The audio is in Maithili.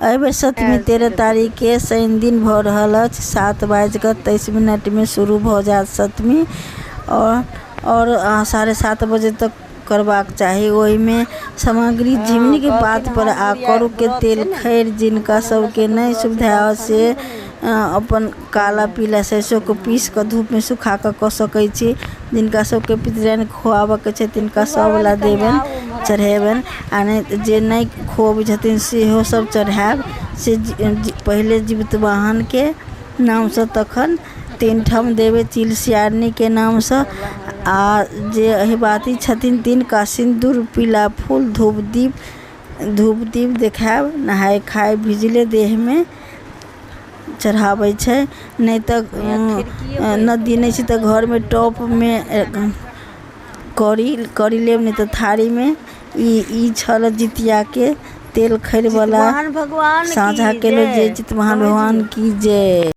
अबे सतमी 13 तारीख के शनि दिन भ रहल अछि। 7:23 में शुरू भ जायत सतमी और 7:30 बजे तक करबाक चाही। ओहि में सामग्री झिंगुनी के पात पर आ करू के तेल खैर जिनका सबके नहीं सुविधा हो से अपन काला पीला सरसों को पीस कर धूप में सुखा कर सकै छी। जिनका सबके पितराइन खुआबऽ के छै तिनका सब ला देबन चढ़ेबन आ जे नहीं खुआबै छथिन सेहो सब चढ़ाएब। से पहले जीवित वाहन के नाम से तखन 3 ठाम देवे चिल सियारनी के नाम से आ जे अहिबाती छथिन तिनका सिंदूर पीला फूल धूप दीप देखाएब। नहाय खाय भिजले देह में चढ़ाबै छै। नहीं तो नदी नहीं छै तो घर में टॉप में करी लेब नहीं तो थारी में। ई छल जितिया के तेल खैर वाला साझा के जे जित महान भगवान की जय।